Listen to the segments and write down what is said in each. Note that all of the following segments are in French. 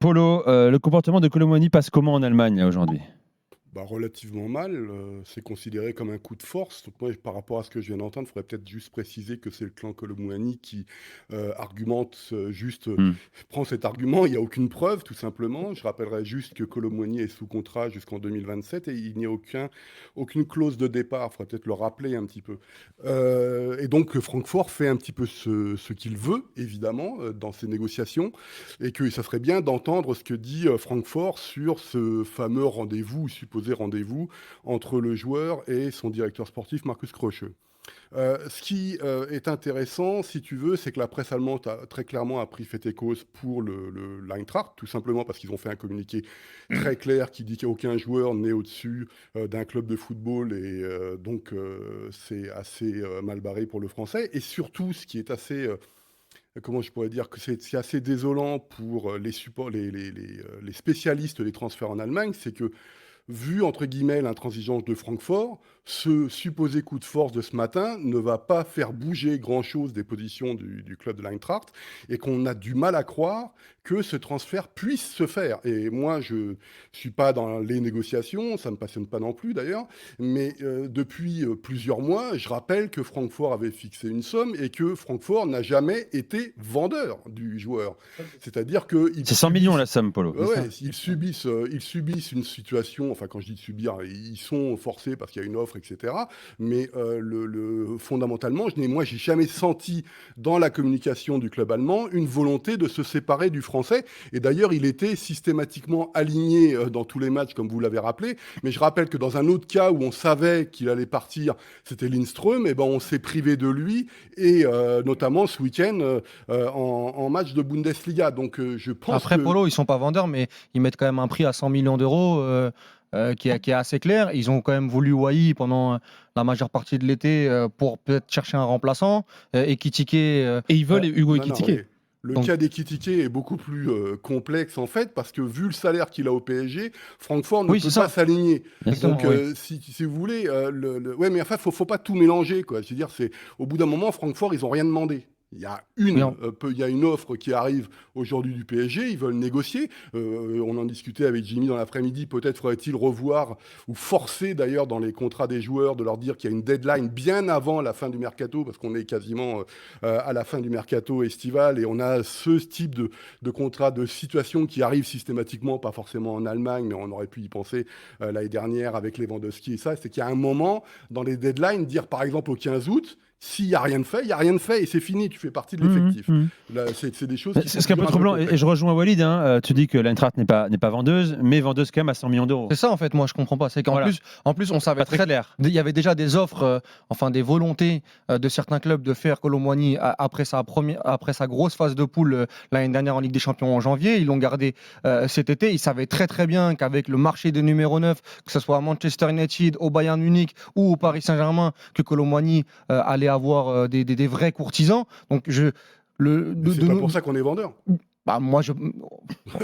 Polo, le comportement de Kolo Muani passe comment en Allemagne aujourd'hui? Relativement mal, c'est considéré comme un coup de force. Donc moi, par rapport à ce que je viens d'entendre, il faudrait peut-être juste préciser que c'est le clan Kolo Muani qui argumente Hmm. prend cet argument. Il n'y a aucune preuve, tout simplement. Je rappellerai juste que Kolo Muani est sous contrat jusqu'en 2027 et il n'y a aucune clause de départ. Il faudrait peut-être le rappeler un petit peu. Et donc Francfort fait un petit peu ce qu'il veut, évidemment, dans ces négociations, et que ça serait bien d'entendre ce que dit Francfort sur ce fameux rendez-vous, supposé rendez-vous, entre le joueur et son directeur sportif, Markus Krösche. Ce qui est intéressant, si tu veux, c'est que la presse allemande a très clairement pris fait et cause pour l'Eintracht, tout simplement parce qu'ils ont fait un communiqué très clair qui dit qu'aucun joueur n'est au-dessus d'un club de football, et donc c'est assez mal barré pour le français. Et surtout, ce qui est assez comment je pourrais dire, que c'est assez désolant pour les spécialistes des transferts en Allemagne, c'est que, vu entre guillemets l'intransigeance de Francfort, ce supposé coup de force de ce matin ne va pas faire bouger grand-chose des positions du club de l'Eintracht, et qu'on a du mal à croire que ce transfert puisse se faire. Et moi, je suis pas dans les négociations, ça me passionne pas non plus d'ailleurs, mais depuis plusieurs mois, je rappelle que Francfort avait fixé une somme et que Francfort n'a jamais été vendeur du joueur. C'est-à-dire qu'ils C'est 100 millions la subissent somme, Polo, c'est ça? ils subissent une situation, enfin quand je dis subir, ils sont forcés parce qu'il y a une offre, etc. Mais fondamentalement, j'ai jamais senti dans la communication du club allemand une volonté de se séparer du français. Et d'ailleurs, il était systématiquement aligné dans tous les matchs, comme vous l'avez rappelé. Mais je rappelle que dans un autre cas où on savait qu'il allait partir, c'était Lindström, et ben on s'est privé de lui, et notamment ce week-end en match de Bundesliga. Donc je pense Après, que Polo, ils sont pas vendeurs, mais ils mettent quand même un prix à 100 millions d'euros qui est assez clair. Ils ont quand même voulu Wai pendant la majeure partie de l'été pour peut-être chercher un remplaçant. Ekitike, Et ils veulent Hugo non, non, Ekitike. mais le donc cas d'Ekitike est beaucoup plus complexe en fait, parce que vu le salaire qu'il a au PSG, Francfort ne oui, peut c'est pas ça. s'aligner. Exactement, Donc oui. si vous voulez, ouais, mais enfin, faut pas tout mélanger, quoi. Je veux dire, au bout d'un moment, Francfort, ils ont rien demandé. Oui, on- Il y a une offre qui arrive aujourd'hui du PSG, ils veulent négocier. On en discutait avec Jimmy dans l'après-midi, peut-être faudrait-il revoir ou forcer d'ailleurs dans les contrats des joueurs de leur dire qu'il y a une deadline bien avant la fin du mercato, parce qu'on est quasiment à la fin du mercato estival, et on a ce type de contrat, de situation qui arrive systématiquement, pas forcément en Allemagne, mais on aurait pu y penser l'année dernière avec Lewandowski et ça, c'est qu'il y a un moment dans les deadlines, dire par exemple au 15 août, s'il n'y a rien de fait, il n'y a rien de fait et c'est fini, tu fais partie de Mhm, l'effectif. mhm. Là, c'est des choses qui C'est sont ce qui est un peu toujours un peu troublant, et complexes. je rejoins Walid, hein, tu dis que l'Eintracht n'est pas vendeuse, mais vendeuse quand même à 100 millions d'euros. C'est ça en fait, moi je comprends pas. C'est qu'en Voilà, plus, on savait pas très clair. il y avait déjà des offres, enfin des volontés de certains clubs de faire Kolo Muani après sa grosse phase de poule l'année dernière en Ligue des Champions en janvier. Ils l'ont gardé cet été. Ils savaient très très bien qu'avec le marché des numéros 9, que ce soit à Manchester United, au Bayern Munich ou au Paris Saint-Germain, que Kolo Muani allait avoir des vrais courtisans. Donc Mais c'est pas pour ça qu'on est vendeur. bah, moi je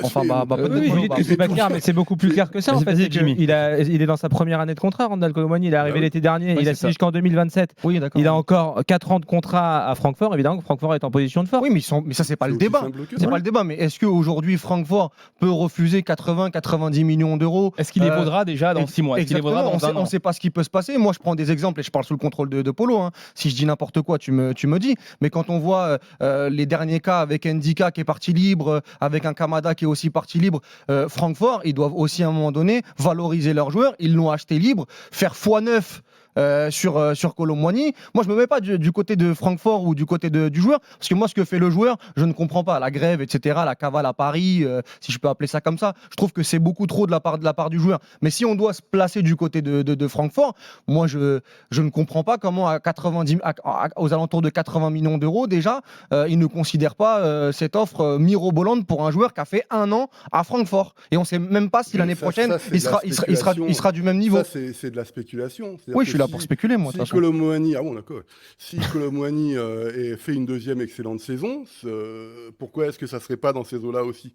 enfin C'est- bah, Oui, peut-être oui, vous Polo, dites bah, que c'est pas tout clair, ça. mais c'est beaucoup plus C'est- clair que ça. En Vas-y, fait, vas-y, c'est que Jimmy. il est dans sa première année de contrat, Randal Colomani. Il est arrivé oui. l'été dernier, Oui, il c'est a signé ça. jusqu'en 2027. oui, d'accord. Il a encore 4 ans de contrat à Francfort. Évidemment que Francfort est en position de force. Oui, mais ça, c'est pas C'est le aussi débat. simple que C'est ça. pas le débat. Mais est-ce qu'aujourd'hui, Francfort peut refuser 80-90 millions d'euros Est-ce qu'il les vaudra déjà dans 6 mois? Est-ce qu'il les vaudra Exactement, dans un on an? sait pas ce qui peut se passer. Moi, je prends des exemples et je parle sous le contrôle de Polo, hein. Si je dis n'importe quoi, tu me dis. Mais quand on voit les derniers cas avec Ndika qui est parti libre, avec un Kamada qui est aussi parti libre, Francfort, ils doivent aussi à un moment donné valoriser leurs joueurs. Ils l'ont acheté libre, faire x9 sur Kolo Muani. Moi, je me mets pas du côté de Francfort ou du côté du joueur, parce que moi, ce que fait le joueur, je ne comprends pas. La grève, etc., la cavale à Paris, si je peux appeler ça comme ça, je trouve que c'est beaucoup trop de la part du joueur. Mais si on doit se placer du côté de Francfort, moi, je ne comprends pas comment aux alentours de 80 millions d'euros, déjà, ils ne considèrent pas cette offre mirobolante pour un joueur qui a fait un an à Francfort. Et on ne sait même pas si Mais l'année prochaine, c'est il de la sera, il sera, il sera, spéculation. il sera du même niveau. Ça, c'est de la spéculation. C'est-à-dire Oui, que je suis là pour spéculer, moi, de toute si façon. Kolo Muani, ah bon, d'accord. Si Kolo Muani fait une deuxième excellente saison, pourquoi est-ce que ça serait pas dans ces eaux-là aussi?